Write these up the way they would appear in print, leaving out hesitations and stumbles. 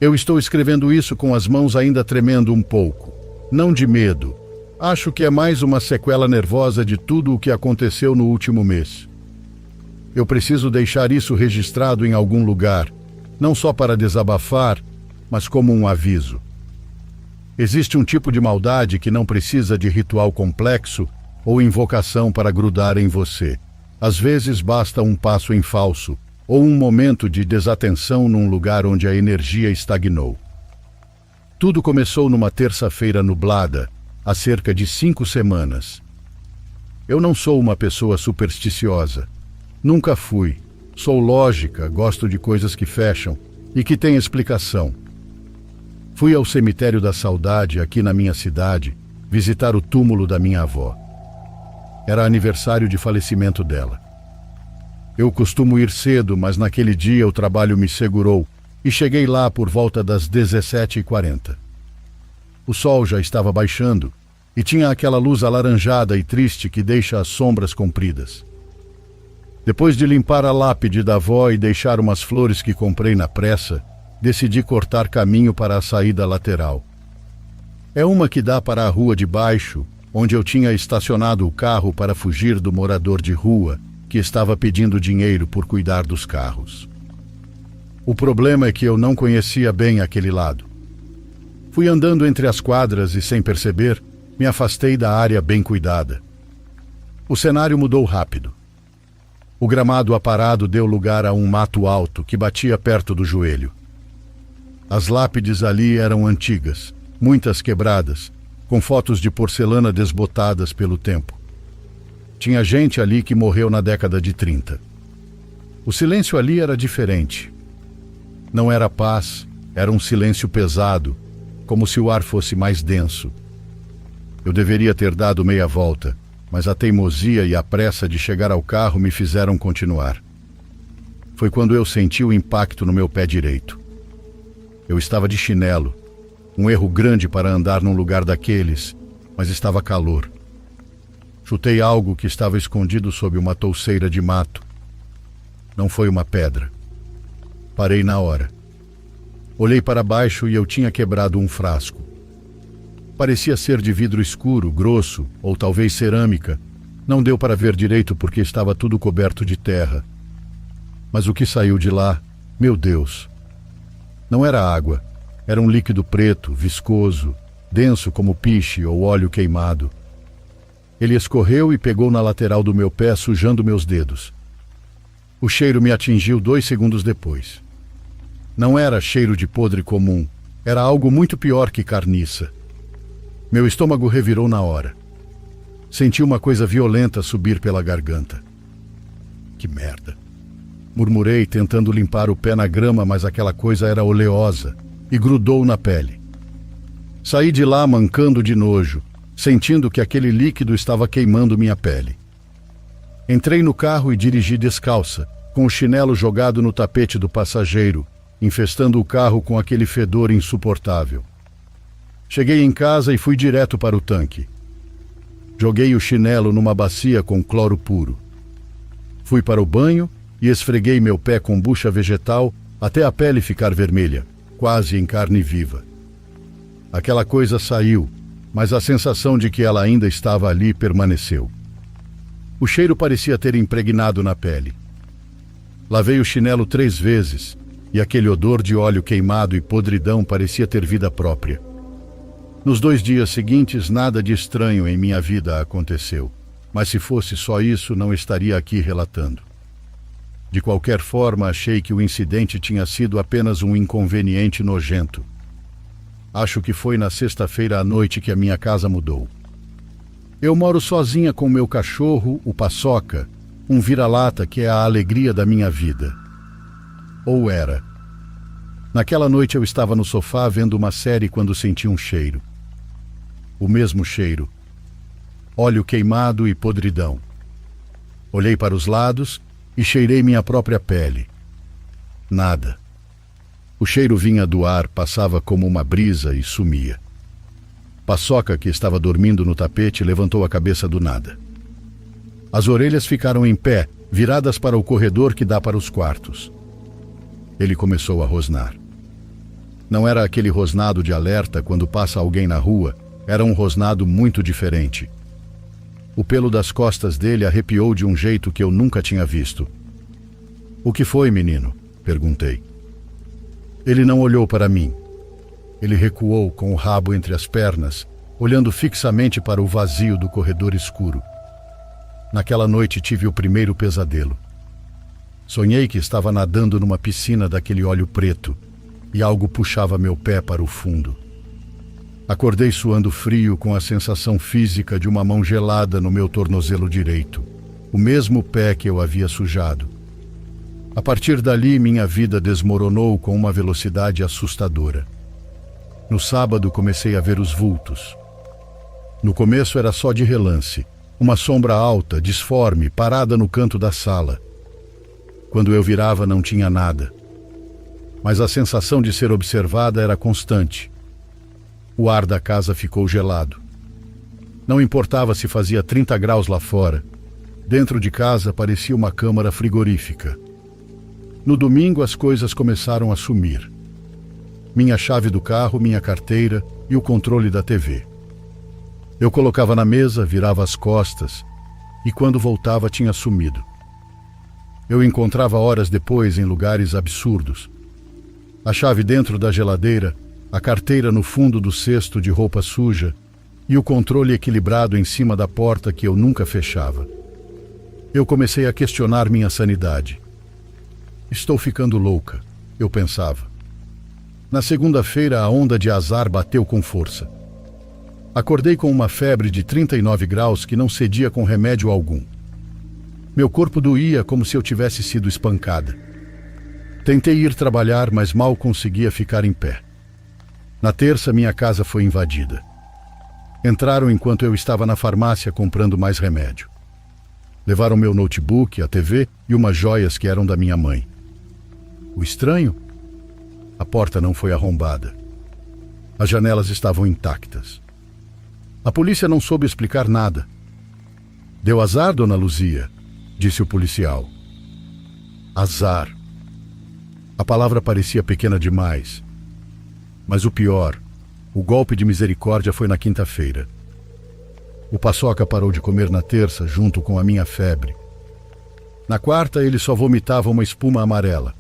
Eu estou escrevendo isso com as mãos ainda tremendo um pouco. Não de medo. Acho que é mais uma sequela nervosa de tudo o que aconteceu no último mês. Eu preciso deixar isso registrado em algum lugar, não só para desabafar, mas como um aviso. Existe um tipo de maldade que não precisa de ritual complexo ou invocação para grudar em você. Às vezes basta um passo em falso ou um momento de desatenção num lugar onde a energia estagnou. Tudo começou numa terça-feira nublada, há cerca de 5 semanas. Eu não sou uma pessoa supersticiosa. Nunca fui. Sou lógica, gosto de coisas que fecham e que têm explicação. Fui ao cemitério da Saudade, aqui na minha cidade, visitar o túmulo da minha avó. Era aniversário de falecimento dela. Eu costumo ir cedo, mas naquele dia o trabalho me segurou e cheguei lá por volta das 17h40. O sol já estava baixando e tinha aquela luz alaranjada e triste que deixa as sombras compridas. Depois de limpar a lápide da avó e deixar umas flores que comprei na pressa, decidi cortar caminho para a saída lateral. É uma que dá para a rua de baixo, onde eu tinha estacionado o carro para fugir do morador de rua que estava pedindo dinheiro por cuidar dos carros. O problema é que eu não conhecia bem aquele lado. Fui andando entre as quadras e, sem perceber, me afastei da área bem cuidada. O cenário mudou rápido. O gramado aparado deu lugar a um mato alto que batia perto do joelho. As lápides ali eram antigas, muitas quebradas, com fotos de porcelana desbotadas pelo tempo. Tinha gente ali que morreu na década de 30. O silêncio ali era diferente. Não era paz, era um silêncio pesado, como se o ar fosse mais denso. Eu deveria ter dado meia volta, mas a teimosia e a pressa de chegar ao carro me fizeram continuar. Foi quando eu senti o impacto no meu pé direito. Eu estava de chinelo, um erro grande para andar num lugar daqueles, mas estava calor. Chutei algo que estava escondido sob uma touceira de mato. Não foi uma pedra. Parei na hora. Olhei para baixo e eu tinha quebrado um frasco. Parecia ser de vidro escuro, grosso, ou talvez cerâmica. Não deu para ver direito porque estava tudo coberto de terra. Mas o que saiu de lá, meu Deus! Não era água, era um líquido preto, viscoso, denso como piche ou óleo queimado. Ele escorreu e pegou na lateral do meu pé, sujando meus dedos. O cheiro me atingiu 2 segundos depois. Não era cheiro de podre comum, era algo muito pior que carniça. Meu estômago revirou na hora. Senti uma coisa violenta subir pela garganta. Que merda! Murmurei, tentando limpar o pé na grama, mas aquela coisa era oleosa e grudou na pele. Saí de lá mancando de nojo, sentindo que aquele líquido estava queimando minha pele. Entrei no carro e dirigi descalça, com o chinelo jogado no tapete do passageiro, infestando o carro com aquele fedor insuportável. Cheguei em casa e fui direto para o tanque. Joguei o chinelo numa bacia com cloro puro. Fui para o banho e esfreguei meu pé com bucha vegetal até a pele ficar vermelha, quase em carne viva. Aquela coisa saiu, mas a sensação de que ela ainda estava ali permaneceu. O cheiro parecia ter impregnado na pele. Lavei o chinelo 3 vezes e aquele odor de óleo queimado e podridão parecia ter vida própria. Nos 2 dias seguintes, nada de estranho em minha vida aconteceu, mas se fosse só isso, não estaria aqui relatando. De qualquer forma, achei que o incidente tinha sido apenas um inconveniente nojento. Acho que foi na sexta-feira à noite que a minha casa mudou. Eu moro sozinha com meu cachorro, o Paçoca, um vira-lata que é a alegria da minha vida. Ou era. Naquela noite eu estava no sofá vendo uma série quando senti um cheiro. O mesmo cheiro. Óleo queimado e podridão. Olhei para os lados e cheirei minha própria pele. Nada. O cheiro vinha do ar, passava como uma brisa e sumia. Paçoca, que estava dormindo no tapete, levantou a cabeça do nada. As orelhas ficaram em pé, viradas para o corredor que dá para os quartos. Ele começou a rosnar. Não era aquele rosnado de alerta quando passa alguém na rua, era um rosnado muito diferente. O pelo das costas dele arrepiou de um jeito que eu nunca tinha visto. "O que foi, menino?" perguntei. Ele não olhou para mim. Ele recuou com o rabo entre as pernas, olhando fixamente para o vazio do corredor escuro. Naquela noite tive o primeiro pesadelo. Sonhei que estava nadando numa piscina daquele óleo preto e algo puxava meu pé para o fundo. Acordei suando frio com a sensação física de uma mão gelada no meu tornozelo direito, o mesmo pé que eu havia sujado. A partir dali, minha vida desmoronou com uma velocidade assustadora. No sábado, comecei a ver os vultos. No começo era só de relance, uma sombra alta, disforme, parada no canto da sala. Quando eu virava, não tinha nada. Mas a sensação de ser observada era constante. O ar da casa ficou gelado. Não importava se fazia 30 graus lá fora. Dentro de casa parecia uma câmara frigorífica. No domingo as coisas começaram a sumir. Minha chave do carro, minha carteira e o controle da TV. Eu colocava na mesa, virava as costas e quando voltava tinha sumido. Eu encontrava horas depois em lugares absurdos. A chave dentro da geladeira, a carteira no fundo do cesto de roupa suja e o controle equilibrado em cima da porta que eu nunca fechava. Eu comecei a questionar minha sanidade. Estou ficando louca, eu pensava. Na segunda-feira, a onda de azar bateu com força. Acordei com uma febre de 39 graus que não cedia com remédio algum. Meu corpo doía como se eu tivesse sido espancada. Tentei ir trabalhar, mas mal conseguia ficar em pé. Na terça, minha casa foi invadida. Entraram enquanto eu estava na farmácia comprando mais remédio. Levaram meu notebook, a TV e umas joias que eram da minha mãe. O estranho? A porta não foi arrombada. As janelas estavam intactas. A polícia não soube explicar nada. "Deu azar, dona Luzia", disse o policial. Azar. A palavra parecia pequena demais. Mas o pior, o golpe de misericórdia foi na quinta-feira. O Paçoca parou de comer na terça, junto com a minha febre. Na quarta, ele só vomitava uma espuma amarela.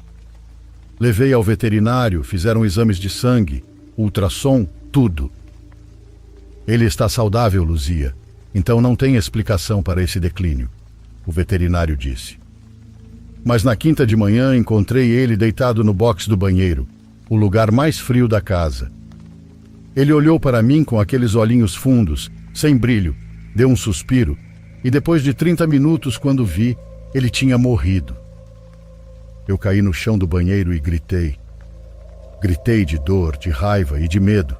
Levei ao veterinário, fizeram exames de sangue, ultrassom, tudo. "Ele está saudável, Luzia, então não tem explicação para esse declínio", o veterinário disse. Mas na quinta de manhã encontrei ele deitado no box do banheiro, o lugar mais frio da casa. Ele olhou para mim com aqueles olhinhos fundos, sem brilho, deu um suspiro, e depois de 30 minutos, quando vi, ele tinha morrido. Eu caí no chão do banheiro e gritei. Gritei de dor, de raiva e de medo.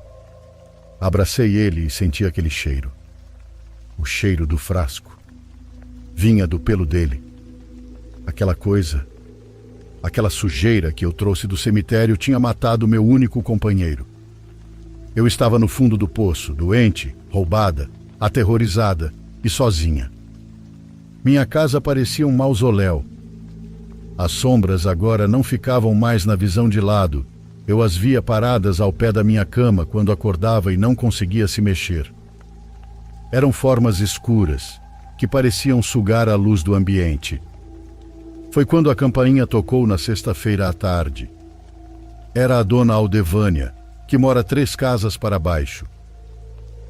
Abracei ele e senti aquele cheiro. O cheiro do frasco. Vinha do pelo dele. Aquela coisa, aquela sujeira que eu trouxe do cemitério tinha matado meu único companheiro. Eu estava no fundo do poço, doente, roubada, aterrorizada e sozinha. Minha casa parecia um mausoléu. As sombras agora não ficavam mais na visão de lado. Eu as via paradas ao pé da minha cama quando acordava e não conseguia se mexer. Eram formas escuras, que pareciam sugar a luz do ambiente. Foi quando a campainha tocou na sexta-feira à tarde. Era a dona Aldevânia, que mora 3 casas para baixo.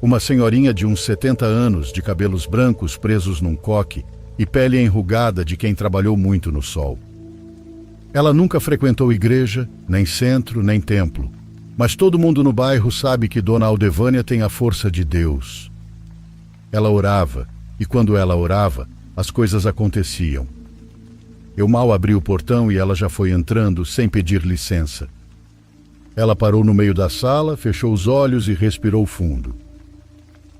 Uma senhorinha de uns 70 anos, de cabelos brancos presos num coque e pele enrugada de quem trabalhou muito no sol. Ela nunca frequentou igreja, nem centro, nem templo, mas todo mundo no bairro sabe que dona Aldevânia tem a força de Deus. Ela orava, e quando ela orava, as coisas aconteciam. Eu mal abri o portão e ela já foi entrando sem pedir licença. Ela parou no meio da sala, fechou os olhos e respirou fundo.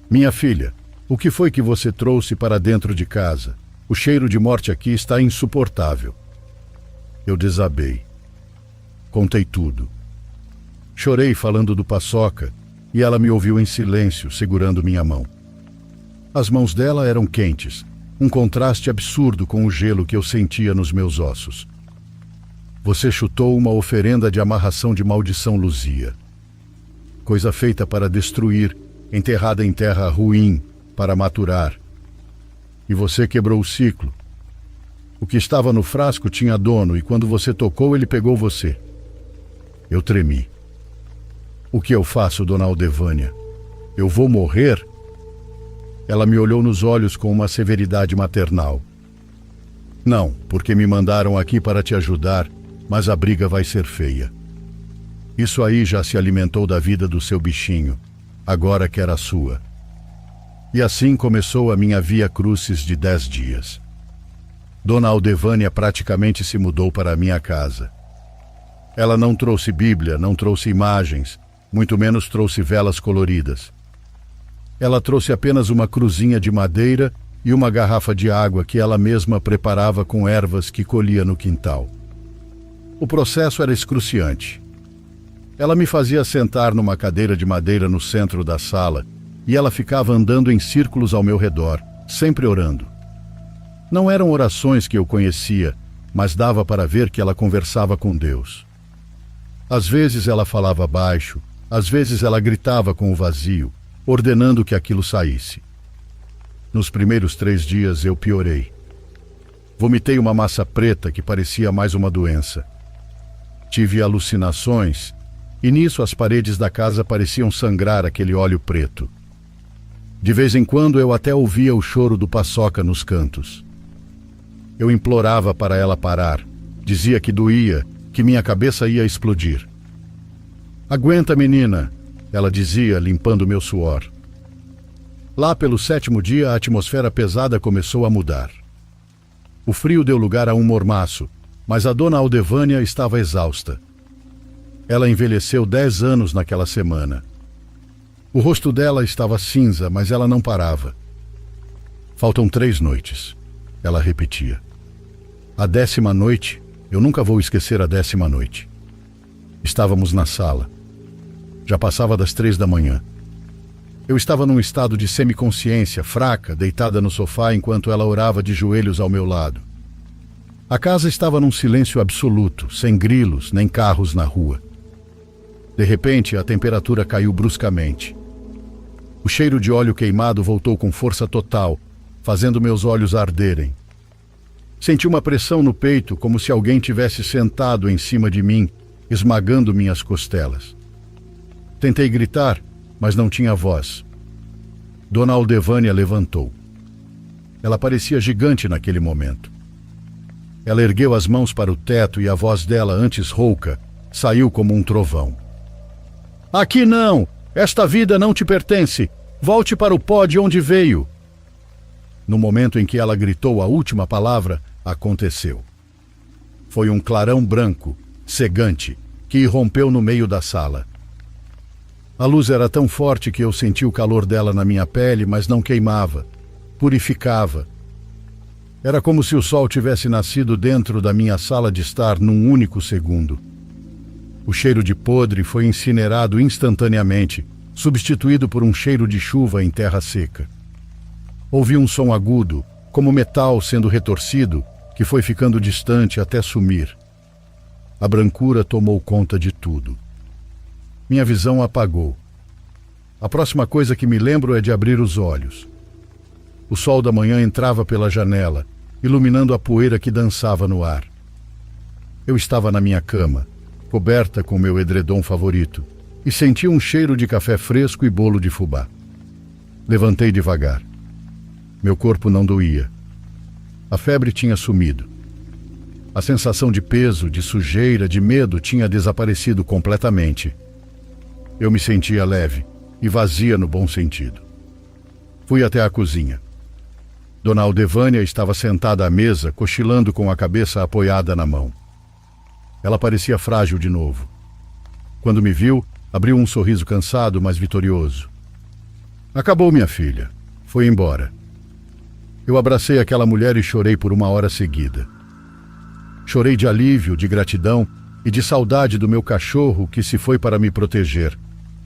"Minha filha, o que foi que você trouxe para dentro de casa? O cheiro de morte aqui está insuportável." Eu desabei. Contei tudo. Chorei falando do Paçoca e ela me ouviu em silêncio, segurando minha mão. As mãos dela eram quentes, um contraste absurdo com o gelo que eu sentia nos meus ossos. Você chutou uma oferenda de amarração de maldição Luzia. Coisa feita para destruir, enterrada em terra ruim, para maturar. E você quebrou o ciclo. O que estava no frasco tinha dono, e quando você tocou, ele pegou você. Eu tremi. O que eu faço, dona Aldevânia? Eu vou morrer? Ela me olhou nos olhos com uma severidade maternal. Não, porque me mandaram aqui para te ajudar, mas a briga vai ser feia. Isso aí já se alimentou da vida do seu bichinho, agora quer a sua. E assim começou a minha via crucis de 10 dias. Dona Aldevânia praticamente se mudou para a minha casa. Ela não trouxe Bíblia, não trouxe imagens, muito menos trouxe velas coloridas. Ela trouxe apenas uma cruzinha de madeira e uma garrafa de água que ela mesma preparava com ervas que colhia no quintal. O processo era excruciante. Ela me fazia sentar numa cadeira de madeira no centro da sala e ela ficava andando em círculos ao meu redor, sempre orando. Não eram orações que eu conhecia, mas dava para ver que ela conversava com Deus. Às vezes ela falava baixo, às vezes ela gritava com o vazio, ordenando que aquilo saísse. Nos primeiros 3 dias eu piorei. Vomitei uma massa preta que parecia mais uma doença. Tive alucinações e nisso as paredes da casa pareciam sangrar aquele óleo preto. De vez em quando eu até ouvia o choro do Paçoca nos cantos. Eu implorava para ela parar, dizia que doía, que minha cabeça ia explodir. Aguenta, menina, ela dizia, limpando meu suor. Lá pelo 7º dia a atmosfera pesada começou a mudar. O frio deu lugar a um mormaço, mas a dona Aldevânia estava exausta. Ela envelheceu 10 anos naquela semana. O rosto dela estava cinza, mas ela não parava. Faltam 3 noites, ela repetia. A 10ª noite, eu nunca vou esquecer a 10ª noite. Estávamos na sala. Já passava das 3 da manhã. Eu estava num estado de semiconsciência, fraca, deitada no sofá enquanto ela orava de joelhos ao meu lado. A casa estava num silêncio absoluto, sem grilos nem carros na rua. De repente, a temperatura caiu bruscamente. O cheiro de óleo queimado voltou com força total, fazendo meus olhos arderem. Senti uma pressão no peito, como se alguém tivesse sentado em cima de mim, esmagando minhas costelas. Tentei gritar, mas não tinha voz. Dona Aldevânia levantou. Ela parecia gigante naquele momento. Ela ergueu as mãos para o teto e a voz dela, antes rouca, saiu como um trovão. Aqui não! Esta vida não te pertence! Volte para o pó de onde veio! No momento em que ela gritou a última palavra, aconteceu. Foi um clarão branco, cegante, que irrompeu no meio da sala. A luz era tão forte que eu senti o calor dela na minha pele, mas não queimava, purificava. Era como se o sol tivesse nascido dentro da minha sala de estar num único segundo. O cheiro de podre foi incinerado instantaneamente, substituído por um cheiro de chuva em terra seca. Ouvi um som agudo, como metal sendo retorcido, que foi ficando distante até sumir. A brancura tomou conta de tudo. Minha visão apagou. A próxima coisa que me lembro é de abrir os olhos. O sol da manhã entrava pela janela, iluminando a poeira que dançava no ar. Eu estava na minha cama, coberta com meu edredom favorito, e senti um cheiro de café fresco e bolo de fubá. Levantei devagar. Meu corpo não doía. A febre tinha sumido. A sensação de peso, de sujeira, de medo tinha desaparecido completamente. Eu me sentia leve e vazia no bom sentido. Fui até a cozinha. Dona Aldevânia estava sentada à mesa, cochilando com a cabeça apoiada na mão. Ela parecia frágil de novo. Quando me viu, abriu um sorriso cansado, mas vitorioso. Acabou, minha filha. Foi embora. Eu abracei aquela mulher e chorei por 1 hora seguida. Chorei de alívio, de gratidão e de saudade do meu cachorro que se foi para me proteger.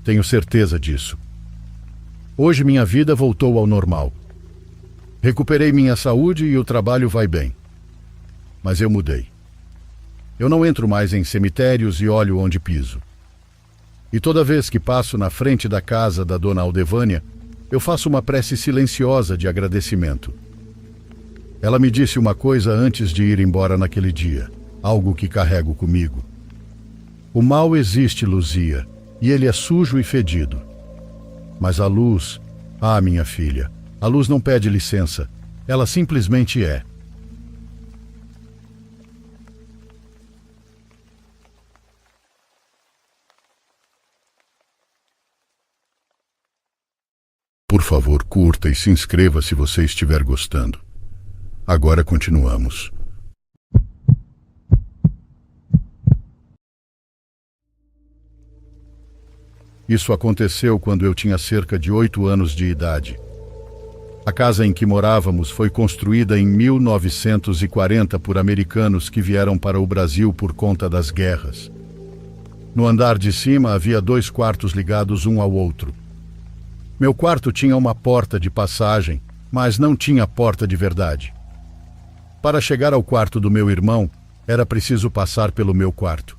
Tenho certeza disso. Hoje minha vida voltou ao normal. Recuperei minha saúde e o trabalho vai bem. Mas eu mudei. Eu não entro mais em cemitérios e olho onde piso. E toda vez que passo na frente da casa da dona Aldevânia, eu faço uma prece silenciosa de agradecimento. Ela me disse uma coisa antes de ir embora naquele dia, algo que carrego comigo. O mal existe, Luzia, e ele é sujo e fedido. Mas a luz, minha filha, a luz não pede licença, ela simplesmente é. Por favor, curta e se inscreva se você estiver gostando. Agora continuamos. Isso aconteceu quando eu tinha cerca de 8 anos de idade. A casa em que morávamos foi construída em 1940 por americanos que vieram para o Brasil por conta das guerras. No andar de cima havia 2 quartos ligados um ao outro. Meu quarto tinha uma porta de passagem, mas não tinha porta de verdade. Para chegar ao quarto do meu irmão, era preciso passar pelo meu quarto.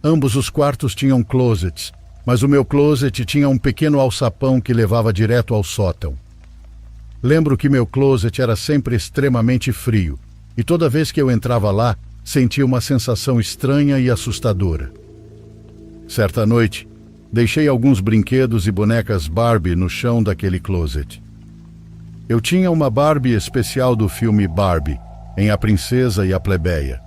Ambos os quartos tinham closets, mas o meu closet tinha um pequeno alçapão que levava direto ao sótão. Lembro que meu closet era sempre extremamente frio, e toda vez que eu entrava lá, sentia uma sensação estranha e assustadora. Certa noite, deixei alguns brinquedos e bonecas Barbie no chão daquele closet. Eu tinha uma Barbie especial do filme Barbie, em A Princesa e a Plebeia.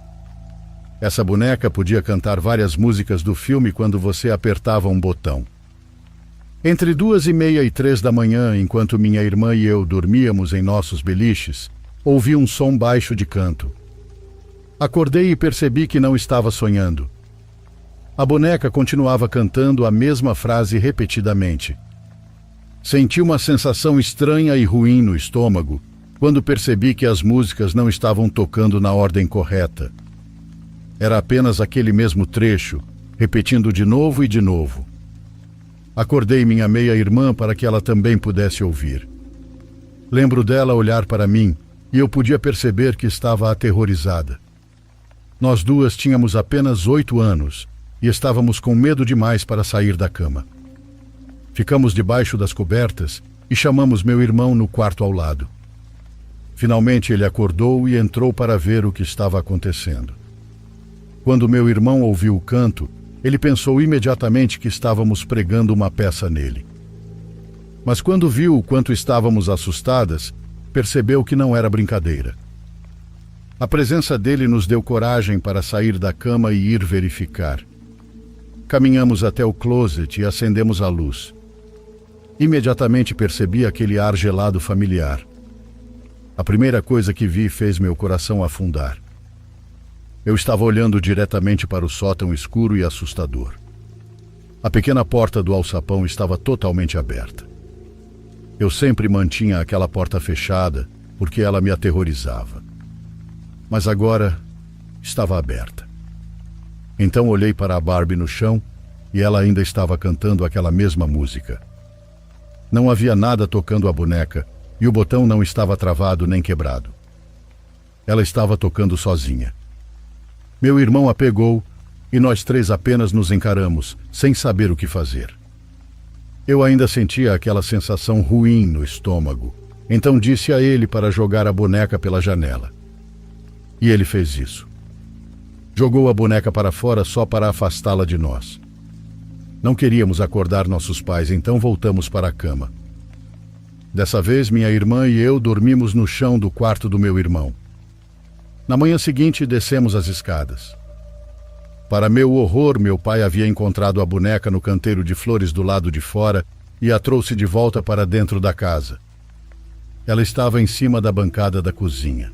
Essa boneca podia cantar várias músicas do filme quando você apertava um botão. Entre 2:30 e 3 da manhã, enquanto minha irmã e eu dormíamos em nossos beliches, ouvi um som baixo de canto. Acordei e percebi que não estava sonhando. A boneca continuava cantando a mesma frase repetidamente. Senti uma sensação estranha e ruim no estômago quando percebi que as músicas não estavam tocando na ordem correta. Era apenas aquele mesmo trecho, repetindo de novo e de novo. Acordei minha meia-irmã para que ela também pudesse ouvir. Lembro dela olhar para mim e eu podia perceber que estava aterrorizada. Nós duas tínhamos apenas 8 anos e estávamos com medo demais para sair da cama. Ficamos debaixo das cobertas e chamamos meu irmão no quarto ao lado. Finalmente ele acordou e entrou para ver o que estava acontecendo. Quando meu irmão ouviu o canto, ele pensou imediatamente que estávamos pregando uma peça nele. Mas quando viu o quanto estávamos assustadas, percebeu que não era brincadeira. A presença dele nos deu coragem para sair da cama e ir verificar. Caminhamos até o closet e acendemos a luz. Imediatamente percebi aquele ar gelado familiar. A primeira coisa que vi fez meu coração afundar. Eu estava olhando diretamente para o sótão escuro e assustador. A pequena porta do alçapão estava totalmente aberta. Eu sempre mantinha aquela porta fechada porque ela me aterrorizava. Mas agora estava aberta. Então olhei para a Barbie no chão e ela ainda estava cantando aquela mesma música. Não havia nada tocando a boneca e o botão não estava travado nem quebrado. Ela estava tocando sozinha. Meu irmão a pegou e nós 3 apenas nos encaramos, sem saber o que fazer. Eu ainda sentia aquela sensação ruim no estômago, então disse a ele para jogar a boneca pela janela. E ele fez isso. Jogou a boneca para fora só para afastá-la de nós. Não queríamos acordar nossos pais, então voltamos para a cama. Dessa vez, minha irmã e eu dormimos no chão do quarto do meu irmão. Na manhã seguinte, descemos as escadas. Para meu horror, meu pai havia encontrado a boneca no canteiro de flores do lado de fora e a trouxe de volta para dentro da casa. Ela estava em cima da bancada da cozinha.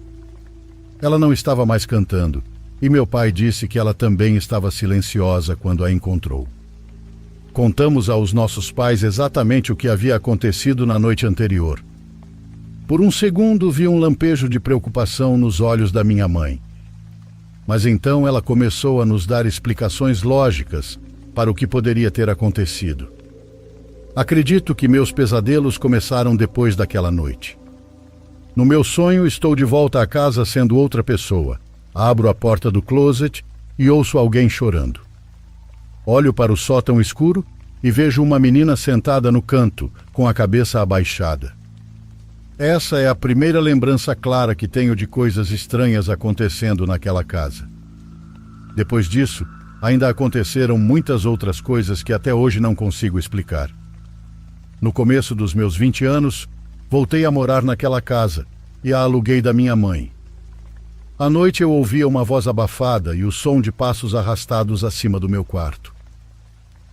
Ela não estava mais cantando, e meu pai disse que ela também estava silenciosa quando a encontrou. Contamos aos nossos pais exatamente o que havia acontecido na noite anterior. Por um segundo vi um lampejo de preocupação nos olhos da minha mãe. Mas então ela começou a nos dar explicações lógicas para o que poderia ter acontecido. Acredito que meus pesadelos começaram depois daquela noite. No meu sonho, estou de volta à casa sendo outra pessoa. Abro a porta do closet e ouço alguém chorando. Olho para o sótão escuro e vejo uma menina sentada no canto, com a cabeça abaixada. Essa é a primeira lembrança clara que tenho de coisas estranhas acontecendo naquela casa. Depois disso, ainda aconteceram muitas outras coisas que até hoje não consigo explicar. No começo dos meus 20 anos, voltei a morar naquela casa e a aluguei da minha mãe. À noite eu ouvia uma voz abafada e o som de passos arrastados acima do meu quarto.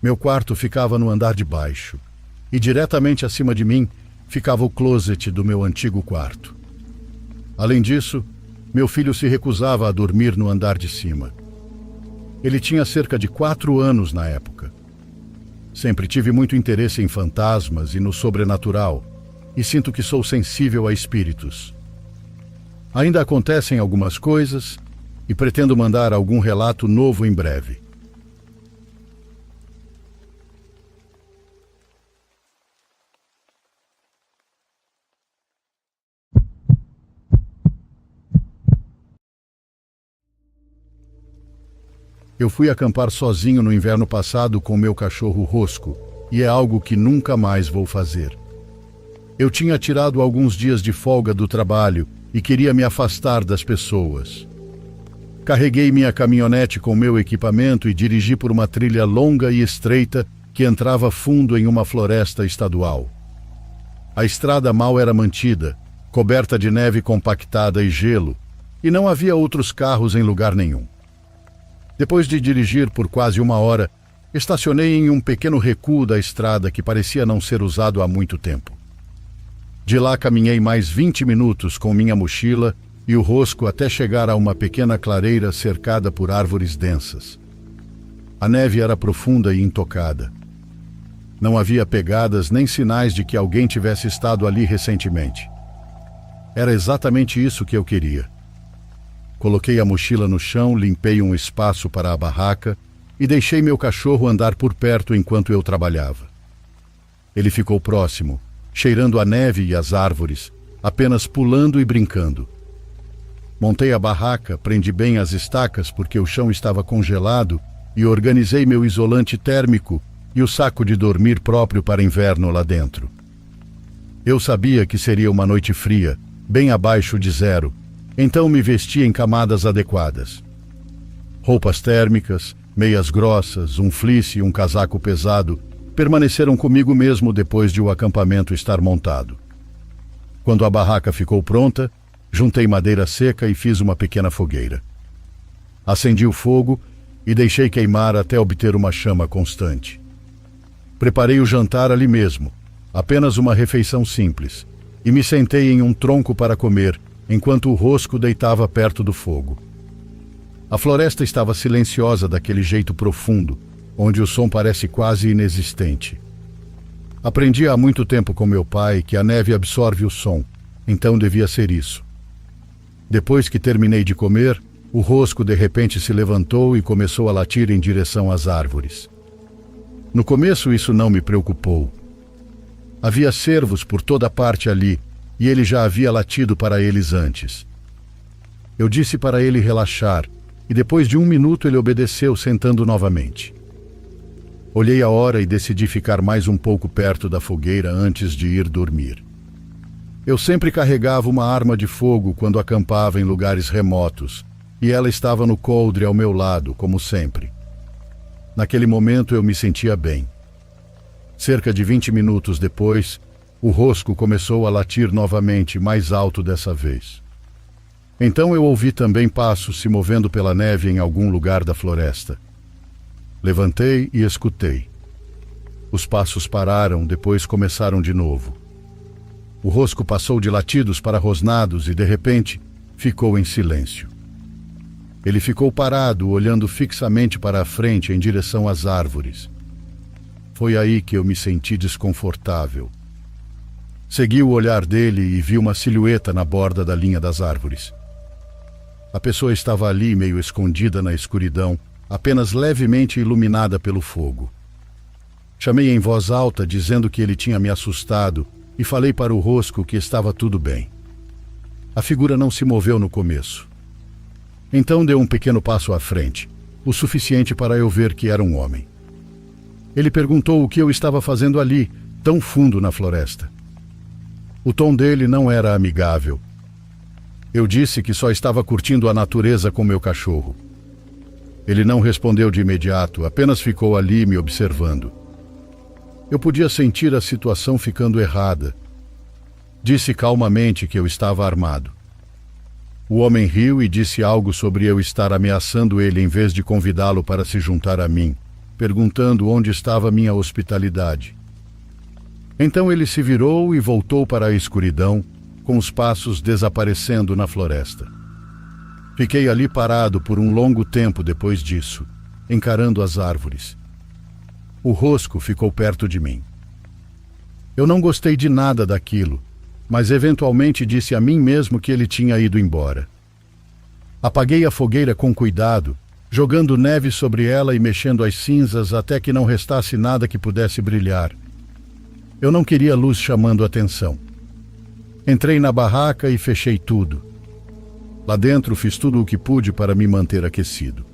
Meu quarto ficava no andar de baixo e diretamente acima de mim ficava o closet do meu antigo quarto. Além disso, meu filho se recusava a dormir no andar de cima. Ele tinha cerca de 4 anos na época. Sempre tive muito interesse em fantasmas e no sobrenatural, e sinto que sou sensível a espíritos. Ainda acontecem algumas coisas e pretendo mandar algum relato novo em breve. Eu fui acampar sozinho no inverno passado com meu cachorro Rosco, e é algo que nunca mais vou fazer. Eu tinha tirado alguns dias de folga do trabalho e queria me afastar das pessoas. Carreguei minha caminhonete com meu equipamento e dirigi por uma trilha longa e estreita que entrava fundo em uma floresta estadual. A estrada mal era mantida, coberta de neve compactada e gelo, e não havia outros carros em lugar nenhum. Depois de dirigir por quase 1 hora, estacionei em um pequeno recuo da estrada que parecia não ser usado há muito tempo. De lá caminhei mais 20 minutos com minha mochila e o Rosco até chegar a uma pequena clareira cercada por árvores densas. A neve era profunda e intocada. Não havia pegadas nem sinais de que alguém tivesse estado ali recentemente. Era exatamente isso que eu queria. Coloquei a mochila no chão, limpei um espaço para a barraca e deixei meu cachorro andar por perto enquanto eu trabalhava. Ele ficou próximo, cheirando a neve e as árvores, apenas pulando e brincando. Montei a barraca, prendi bem as estacas porque o chão estava congelado e organizei meu isolante térmico e o saco de dormir próprio para inverno lá dentro. Eu sabia que seria uma noite fria, bem abaixo de 0, então me vesti em camadas adequadas. Roupas térmicas, meias grossas, um fleece e um casaco pesado permaneceram comigo mesmo depois de o acampamento estar montado. Quando a barraca ficou pronta, juntei madeira seca e fiz uma pequena fogueira. Acendi o fogo e deixei queimar até obter uma chama constante. Preparei o jantar ali mesmo, apenas uma refeição simples, e me sentei em um tronco para comer, enquanto o Rosco deitava perto do fogo. A floresta estava silenciosa daquele jeito profundo, onde o som parece quase inexistente. Aprendi há muito tempo com meu pai que a neve absorve o som, então devia ser isso. Depois que terminei de comer, o Rosco de repente se levantou e começou a latir em direção às árvores. No começo isso não me preocupou. Havia cervos por toda parte ali, e ele já havia latido para eles antes. Eu disse para ele relaxar, e depois de 1 minuto ele obedeceu, sentando novamente. Olhei a hora e decidi ficar mais um pouco perto da fogueira antes de ir dormir. Eu sempre carregava uma arma de fogo quando acampava em lugares remotos, e ela estava no coldre ao meu lado, como sempre. Naquele momento eu me sentia bem. Cerca de 20 minutos depois, o Rosco começou a latir novamente, mais alto dessa vez. Então eu ouvi também passos se movendo pela neve em algum lugar da floresta. Levantei e escutei. Os passos pararam, depois começaram de novo. O Rosco passou de latidos para rosnados e, de repente, ficou em silêncio. Ele ficou parado, olhando fixamente para a frente em direção às árvores. Foi aí que eu me senti desconfortável. Segui o olhar dele e vi uma silhueta na borda da linha das árvores. A pessoa estava ali, meio escondida na escuridão, apenas levemente iluminada pelo fogo. Chamei em voz alta, dizendo que ele tinha me assustado, e falei para o Rosco que estava tudo bem. A figura não se moveu no começo. Então deu um pequeno passo à frente, o suficiente para eu ver que era um homem. Ele perguntou o que eu estava fazendo ali, tão fundo na floresta. O tom dele não era amigável. Eu disse que só estava curtindo a natureza com meu cachorro. Ele não respondeu de imediato, apenas ficou ali me observando. Eu podia sentir a situação ficando errada. Disse calmamente que eu estava armado. O homem riu e disse algo sobre eu estar ameaçando ele em vez de convidá-lo para se juntar a mim, perguntando onde estava minha hospitalidade. Então ele se virou e voltou para a escuridão, com os passos desaparecendo na floresta. Fiquei ali parado por um longo tempo depois disso, encarando as árvores. O rosco ficou perto de mim. Eu não gostei de nada daquilo, mas eventualmente disse a mim mesmo que ele tinha ido embora. Apaguei a fogueira com cuidado, jogando neve sobre ela e mexendo as cinzas até que não restasse nada que pudesse brilhar. Eu não queria luz chamando atenção. Entrei na barraca e fechei tudo. Lá dentro fiz tudo o que pude para me manter aquecido.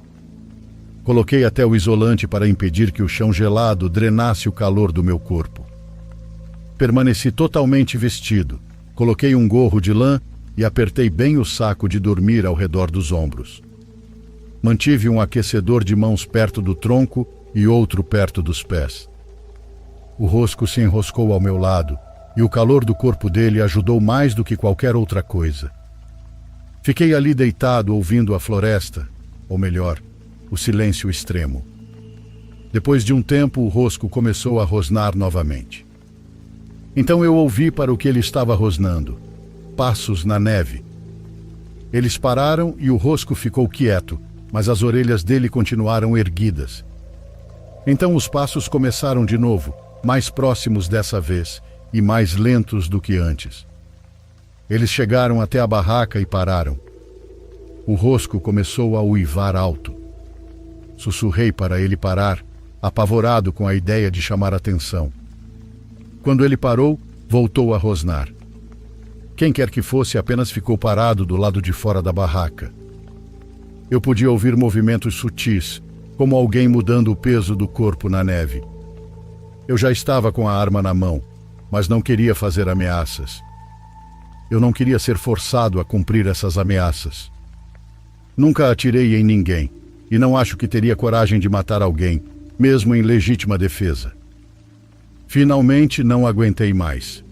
Coloquei até o isolante para impedir que o chão gelado drenasse o calor do meu corpo. Permaneci totalmente vestido, coloquei um gorro de lã e apertei bem o saco de dormir ao redor dos ombros. Mantive um aquecedor de mãos perto do tronco e outro perto dos pés. O rosco se enroscou ao meu lado e o calor do corpo dele ajudou mais do que qualquer outra coisa. Fiquei ali deitado ouvindo a floresta, ou melhor, o silêncio extremo. Depois de um tempo, o rosco começou a rosnar novamente. Então eu ouvi para o que ele estava rosnando: passos na neve. Eles pararam e o rosco ficou quieto, mas as orelhas dele continuaram erguidas. Então os passos começaram de novo, mais próximos dessa vez e mais lentos do que antes. Eles chegaram até a barraca e pararam. O rosco começou a uivar alto. Sussurrei para ele parar, apavorado com a ideia de chamar atenção. Quando ele parou, voltou a rosnar. Quem quer que fosse apenas ficou parado do lado de fora da barraca. Eu podia ouvir movimentos sutis, como alguém mudando o peso do corpo na neve. Eu já estava com a arma na mão, mas não queria fazer ameaças. Eu não queria ser forçado a cumprir essas ameaças. Nunca atirei em ninguém, e não acho que teria coragem de matar alguém, mesmo em legítima defesa. Finalmente não aguentei mais.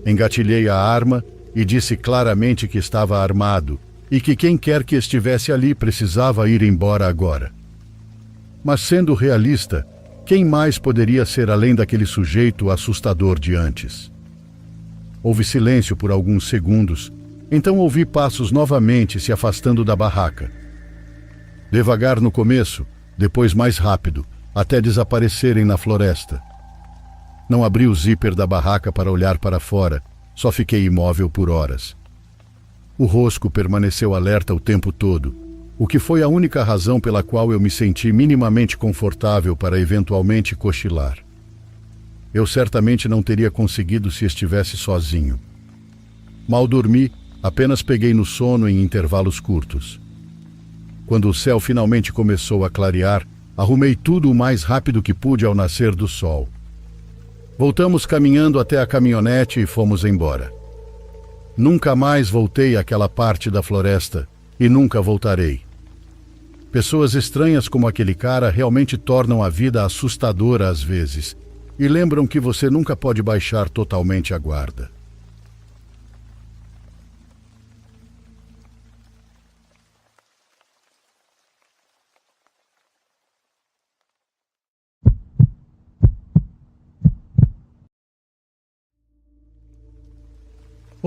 Engatilhei a arma e disse claramente que estava armado e que quem quer que estivesse ali precisava ir embora agora. Mas sendo realista, quem mais poderia ser além daquele sujeito assustador de antes? Houve silêncio por alguns segundos, então ouvi passos novamente se afastando da barraca. Devagar no começo, depois mais rápido, até desaparecerem na floresta. Não abri o zíper da barraca para olhar para fora, só fiquei imóvel por horas. O rosco permaneceu alerta o tempo todo, o que foi a única razão pela qual eu me senti minimamente confortável para eventualmente cochilar. Eu certamente não teria conseguido se estivesse sozinho. Mal dormi, apenas peguei no sono em intervalos curtos. Quando o céu finalmente começou a clarear, arrumei tudo o mais rápido que pude ao nascer do sol. Voltamos caminhando até a caminhonete e fomos embora. Nunca mais voltei àquela parte da floresta e nunca voltarei. Pessoas estranhas como aquele cara realmente tornam a vida assustadora às vezes e lembram que você nunca pode baixar totalmente a guarda.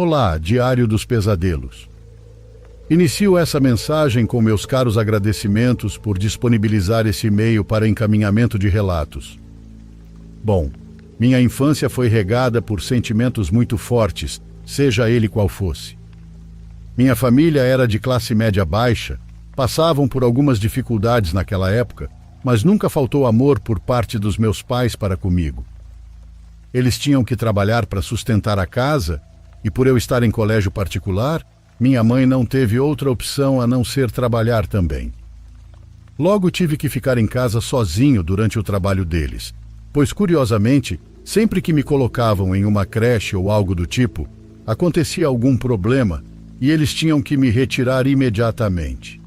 Olá, Diário dos Pesadelos. Inicio essa mensagem com meus caros agradecimentos por disponibilizar esse e-mail para encaminhamento de relatos. Bom, minha infância foi regada por sentimentos muito fortes, seja ele qual fosse. Minha família era de classe média baixa, passavam por algumas dificuldades naquela época, mas nunca faltou amor por parte dos meus pais para comigo. Eles tinham que trabalhar para sustentar a casa, e por eu estar em colégio particular, minha mãe não teve outra opção a não ser trabalhar também. Logo tive que ficar em casa sozinho durante o trabalho deles, pois, curiosamente, sempre que me colocavam em uma creche ou algo do tipo, acontecia algum problema e eles tinham que me retirar imediatamente.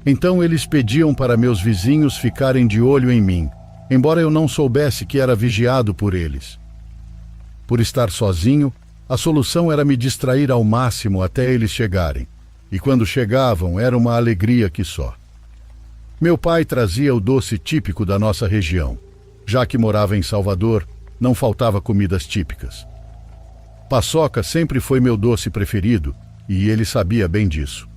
Então eles pediam para meus vizinhos ficarem de olho em mim, embora eu não soubesse que era vigiado por eles. Por estar sozinho, a solução era me distrair ao máximo até eles chegarem, e quando chegavam era uma alegria que só. Meu pai trazia o doce típico da nossa região. Já que morava em Salvador, não faltava comidas típicas. Paçoca sempre foi meu doce preferido, e ele sabia bem disso.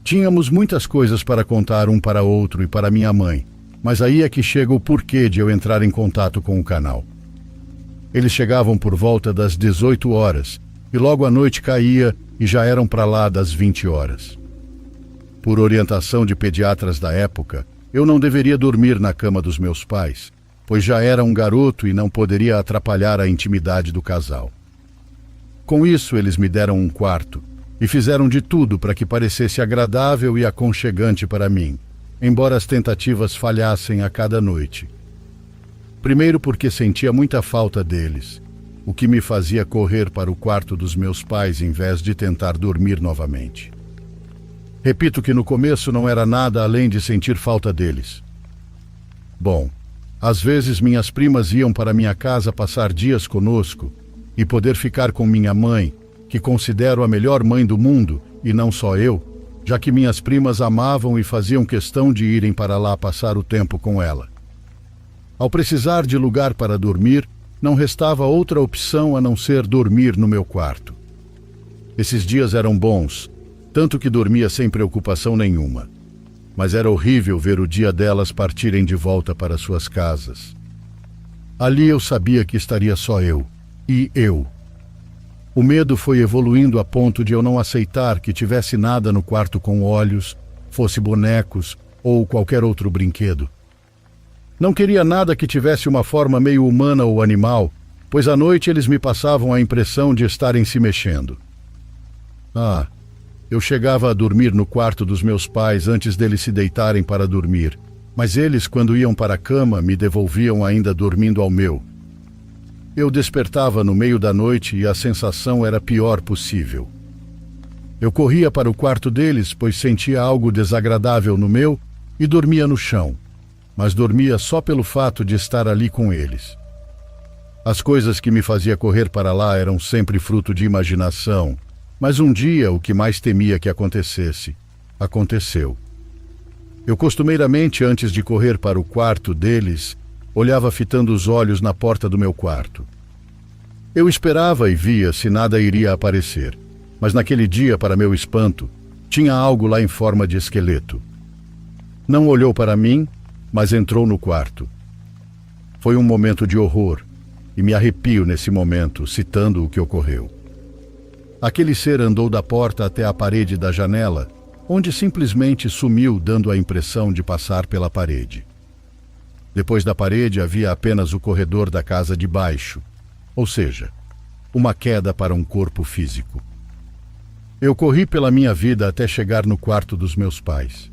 Tínhamos muitas coisas para contar um para outro e para minha mãe, mas aí é que chega o porquê de eu entrar em contato com o canal. Eles chegavam por volta das 18 horas, e logo a noite caía e já eram para lá das 20 horas. Por orientação de pediatras da época, eu não deveria dormir na cama dos meus pais, pois já era um garoto e não poderia atrapalhar a intimidade do casal. Com isso, eles me deram um quarto e fizeram de tudo para que parecesse agradável e aconchegante para mim, embora as tentativas falhassem a cada noite. Primeiro porque sentia muita falta deles, o que me fazia correr para o quarto dos meus pais em vez de tentar dormir novamente. Repito que no começo não era nada além de sentir falta deles. Bom, às vezes minhas primas iam para minha casa passar dias conosco e poder ficar com minha mãe, que considero a melhor mãe do mundo, e não só eu, já que minhas primas amavam e faziam questão de irem para lá passar o tempo com ela. Ao precisar de lugar para dormir, não restava outra opção a não ser dormir no meu quarto. Esses dias eram bons, tanto que dormia sem preocupação nenhuma. Mas era horrível ver o dia delas partirem de volta para suas casas. Ali eu sabia que estaria só eu, e eu. O medo foi evoluindo a ponto de eu não aceitar que tivesse nada no quarto com olhos, fosse bonecos ou qualquer outro brinquedo. Não queria nada que tivesse uma forma meio humana ou animal, pois à noite eles me passavam a impressão de estarem se mexendo. Eu chegava a dormir no quarto dos meus pais antes deles se deitarem para dormir, mas eles, quando iam para a cama, me devolviam ainda dormindo ao meu. Eu despertava no meio da noite e a sensação era a pior possível. Eu corria para o quarto deles, pois sentia algo desagradável no meu, e dormia no chão, mas dormia só pelo fato de estar ali com eles. As coisas que me fazia correr para lá eram sempre fruto de imaginação, mas um dia o que mais temia que acontecesse, aconteceu. Eu costumeiramente, antes de correr para o quarto deles, olhava fitando os olhos na porta do meu quarto. Eu esperava e via se nada iria aparecer, mas naquele dia, para meu espanto, tinha algo lá em forma de esqueleto. Não olhou para mim, mas entrou no quarto. Foi um momento de horror, e me arrepio nesse momento, citando o que ocorreu. Aquele ser andou da porta até a parede da janela, onde simplesmente sumiu, dando a impressão de passar pela parede. Depois da parede havia apenas o corredor da casa de baixo, ou seja, uma queda para um corpo físico. Eu corri pela minha vida até chegar no quarto dos meus pais.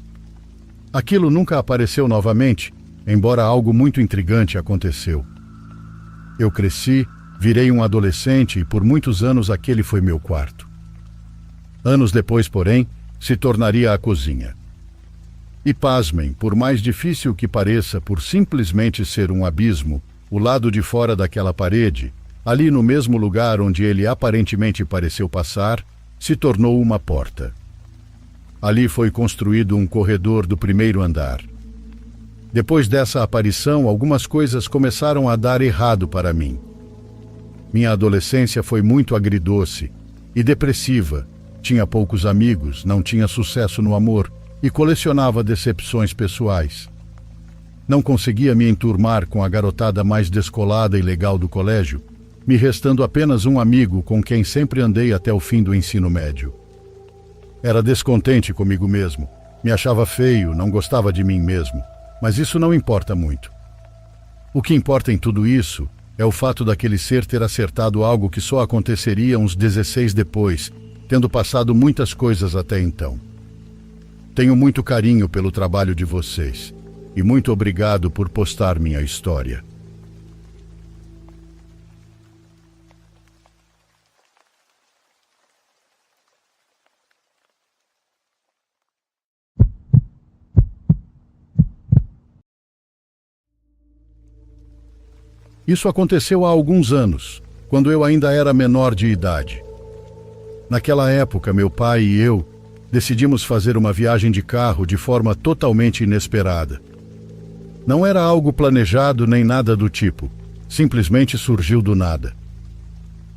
Aquilo nunca apareceu novamente, embora algo muito intrigante aconteceu. Eu cresci, virei um adolescente e por muitos anos aquele foi meu quarto. Anos depois, porém, se tornaria a cozinha. E pasmem, por mais difícil que pareça, por simplesmente ser um abismo, o lado de fora daquela parede, ali no mesmo lugar onde ele aparentemente pareceu passar, se tornou uma porta. Ali foi construído um corredor do primeiro andar. Depois dessa aparição, algumas coisas começaram a dar errado para mim. Minha adolescência foi muito agridoce e depressiva. Tinha poucos amigos, não tinha sucesso no amor e colecionava decepções pessoais. Não conseguia me enturmar com a garotada mais descolada e legal do colégio, me restando apenas um amigo com quem sempre andei até o fim do ensino médio. Era descontente comigo mesmo, me achava feio, não gostava de mim mesmo, mas isso não importa muito. O que importa em tudo isso é o fato daquele ser ter acertado algo que só aconteceria uns 16 depois, tendo passado muitas coisas até então. Tenho muito carinho pelo trabalho de vocês e muito obrigado por postar minha história. Isso aconteceu há alguns anos, quando eu ainda era menor de idade. Naquela época, meu pai e eu decidimos fazer uma viagem de carro de forma totalmente inesperada. Não era algo planejado nem nada do tipo, simplesmente surgiu do nada.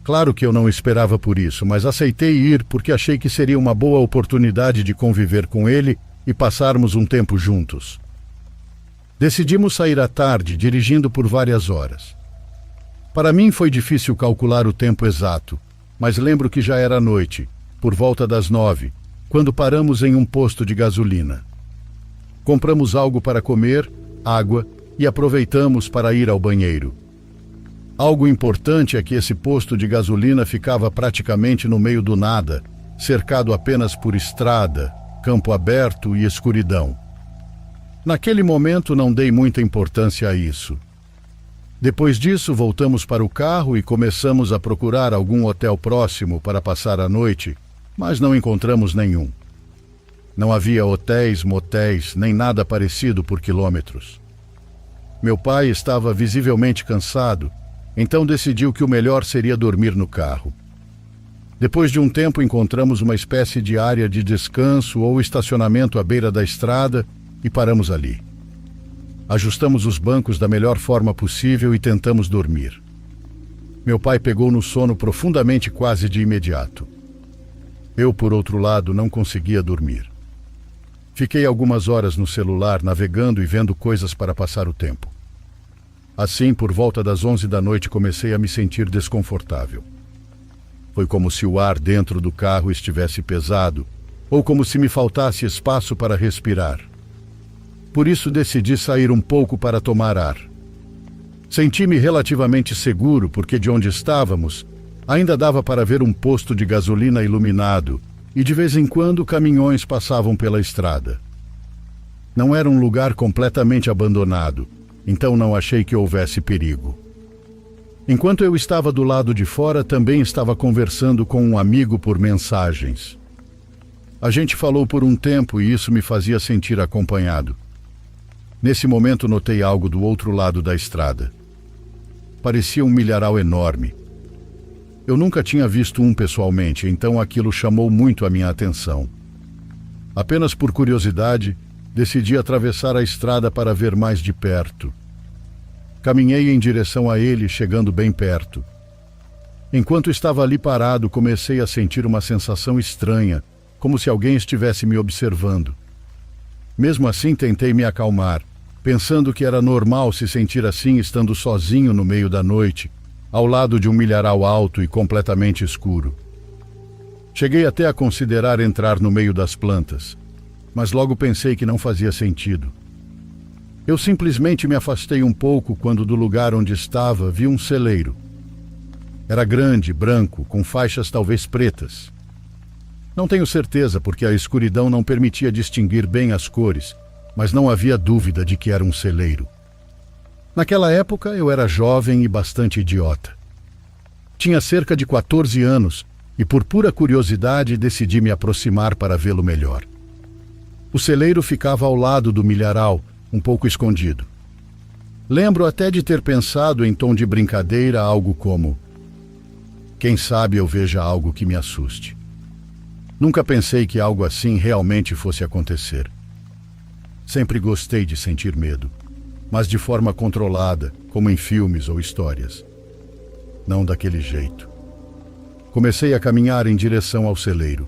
Claro que eu não esperava por isso, mas aceitei ir porque achei que seria uma boa oportunidade de conviver com ele e passarmos um tempo juntos. Decidimos sair à tarde, dirigindo por várias horas. Para mim foi difícil calcular o tempo exato, mas lembro que já era noite, por volta das 9, quando paramos em um posto de gasolina. Compramos algo para comer, água e aproveitamos para ir ao banheiro. Algo importante é que esse posto de gasolina ficava praticamente no meio do nada, cercado apenas por estrada, campo aberto e escuridão. Naquele momento não dei muita importância a isso. Depois disso, voltamos para o carro e começamos a procurar algum hotel próximo para passar a noite, mas não encontramos nenhum. Não havia hotéis, motéis, nem nada parecido por quilômetros. Meu pai estava visivelmente cansado, então decidiu que o melhor seria dormir no carro. Depois de um tempo, encontramos uma espécie de área de descanso ou estacionamento à beira da estrada e paramos ali. Ajustamos os bancos da melhor forma possível e tentamos dormir. Meu pai pegou no sono profundamente quase de imediato. Eu, por outro lado, não conseguia dormir. Fiquei algumas horas no celular navegando e vendo coisas para passar o tempo. Assim, por volta das 11 da noite, comecei a me sentir desconfortável. Foi como se o ar dentro do carro estivesse pesado, ou como se me faltasse espaço para respirar. Por isso decidi sair um pouco para tomar ar. Senti-me relativamente seguro porque de onde estávamos ainda dava para ver um posto de gasolina iluminado e de vez em quando caminhões passavam pela estrada. Não era um lugar completamente abandonado, então não achei que houvesse perigo. Enquanto eu estava do lado de fora, também estava conversando com um amigo por mensagens. A gente falou por um tempo e isso me fazia sentir acompanhado. Nesse momento notei algo do outro lado da estrada. Parecia um milharal enorme. Eu nunca tinha visto um pessoalmente, então aquilo chamou muito a minha atenção. Apenas por curiosidade, decidi atravessar a estrada para ver mais de perto. Caminhei em direção a ele, chegando bem perto. Enquanto estava ali parado, comecei a sentir uma sensação estranha, como se alguém estivesse me observando. Mesmo assim, tentei me acalmar, pensando que era normal se sentir assim estando sozinho no meio da noite, ao lado de um milharal alto e completamente escuro. Cheguei até a considerar entrar no meio das plantas, mas logo pensei que não fazia sentido. Eu simplesmente me afastei um pouco quando do lugar onde estava vi um celeiro. Era grande, branco, com faixas talvez pretas. Não tenho certeza porque a escuridão não permitia distinguir bem as cores, mas não havia dúvida de que era um celeiro. Naquela época eu era jovem e bastante idiota. Tinha cerca de 14 anos e por pura curiosidade decidi me aproximar para vê-lo melhor. O celeiro ficava ao lado do milharal, um pouco escondido. Lembro até de ter pensado em tom de brincadeira algo como: quem sabe eu veja algo que me assuste. Nunca pensei que algo assim realmente fosse acontecer. Sempre gostei de sentir medo, mas de forma controlada, como em filmes ou histórias. Não daquele jeito. Comecei a caminhar em direção ao celeiro.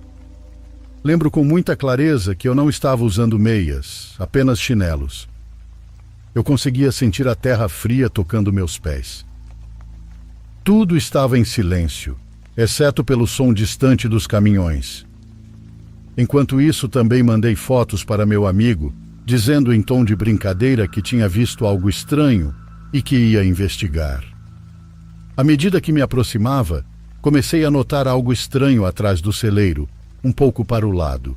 Lembro com muita clareza que eu não estava usando meias, apenas chinelos. Eu conseguia sentir a terra fria tocando meus pés. Tudo estava em silêncio, exceto pelo som distante dos caminhões. Enquanto isso, também mandei fotos para meu amigo, dizendo em tom de brincadeira que tinha visto algo estranho e que ia investigar. À medida que me aproximava, comecei a notar algo estranho atrás do celeiro, um pouco para o lado.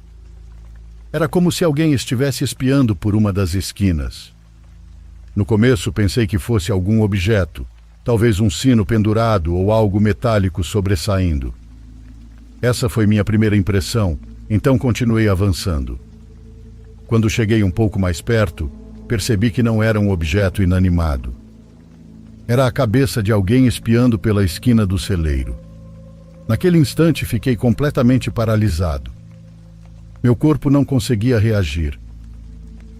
Era como se alguém estivesse espiando por uma das esquinas. No começo pensei que fosse algum objeto, talvez um sino pendurado ou algo metálico sobressaindo. Essa foi minha primeira impressão, então continuei avançando. Quando cheguei um pouco mais perto, percebi que não era um objeto inanimado. Era a cabeça de alguém espiando pela esquina do celeiro. Naquele instante fiquei completamente paralisado. Meu corpo não conseguia reagir.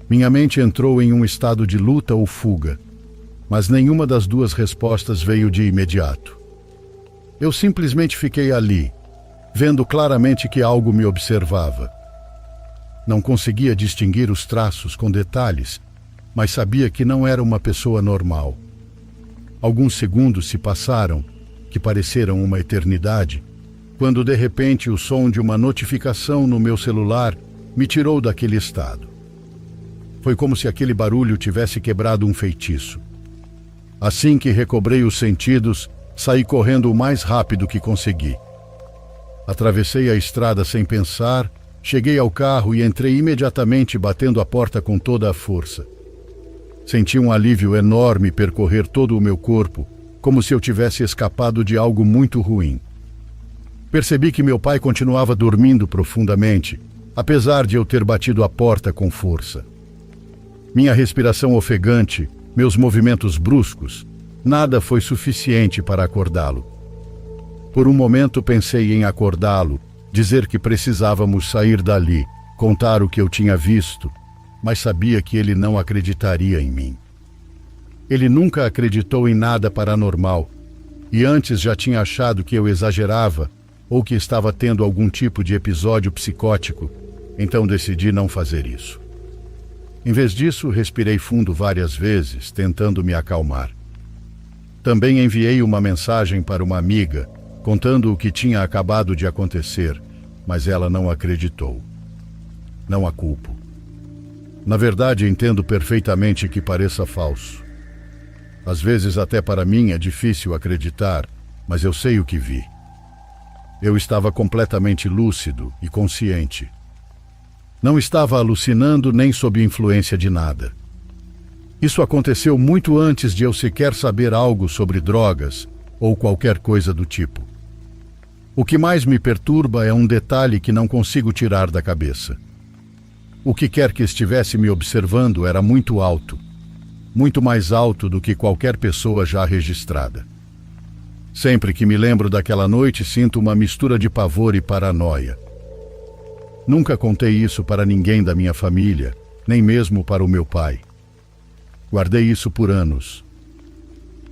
Minha mente entrou em um estado de luta ou fuga, mas nenhuma das duas respostas veio de imediato. Eu simplesmente fiquei ali, vendo claramente que algo me observava. Não conseguia distinguir os traços com detalhes, mas sabia que não era uma pessoa normal. Alguns segundos se passaram, que pareceram uma eternidade, quando de repente o som de uma notificação no meu celular me tirou daquele estado. Foi como se aquele barulho tivesse quebrado um feitiço. Assim que recobrei os sentidos, saí correndo o mais rápido que consegui. Atravessei a estrada sem pensar, cheguei ao carro e entrei imediatamente batendo a porta com toda a força. Senti um alívio enorme percorrer todo o meu corpo, como se eu tivesse escapado de algo muito ruim. Percebi que meu pai continuava dormindo profundamente, apesar de eu ter batido a porta com força. Minha respiração ofegante, meus movimentos bruscos, nada foi suficiente para acordá-lo. Por um momento pensei em acordá-lo, dizer que precisávamos sair dali, contar o que eu tinha visto, mas sabia que ele não acreditaria em mim. Ele nunca acreditou em nada paranormal, e antes já tinha achado que eu exagerava ou que estava tendo algum tipo de episódio psicótico, então decidi não fazer isso. Em vez disso, respirei fundo várias vezes, tentando me acalmar. Também enviei uma mensagem para uma amiga, contando o que tinha acabado de acontecer, mas ela não acreditou. Não a culpo. Na verdade, entendo perfeitamente que pareça falso. Às vezes, até para mim, é difícil acreditar, mas eu sei o que vi. Eu estava completamente lúcido e consciente. Não estava alucinando nem sob influência de nada. Isso aconteceu muito antes de eu sequer saber algo sobre drogas ou qualquer coisa do tipo. O que mais me perturba é um detalhe que não consigo tirar da cabeça. O que quer que estivesse me observando era muito alto, muito mais alto do que qualquer pessoa já registrada. Sempre que me lembro daquela noite, sinto uma mistura de pavor e paranoia. Nunca contei isso para ninguém da minha família, nem mesmo para o meu pai. Guardei isso por anos.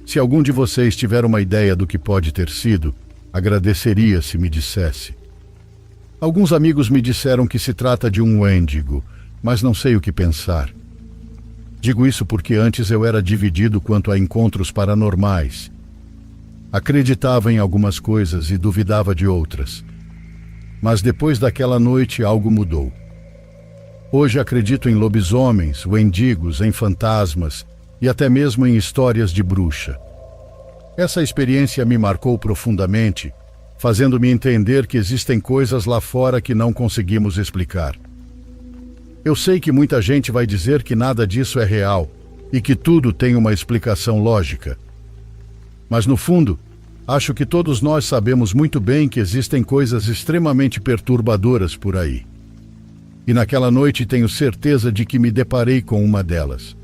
Se algum de vocês tiver uma ideia do que pode ter sido, agradeceria se me dissesse. Alguns amigos me disseram que se trata de um Wendigo, mas não sei o que pensar. Digo isso porque antes eu era dividido quanto a encontros paranormais. Acreditava em algumas coisas e duvidava de outras. Mas depois daquela noite algo mudou. Hoje acredito em lobisomens, wendigos, em fantasmas e até mesmo em histórias de bruxa. Essa experiência me marcou profundamente, fazendo-me entender que existem coisas lá fora que não conseguimos explicar. Eu sei que muita gente vai dizer que nada disso é real e que tudo tem uma explicação lógica. Mas no fundo, acho que todos nós sabemos muito bem que existem coisas extremamente perturbadoras por aí. E naquela noite tenho certeza de que me deparei com uma delas.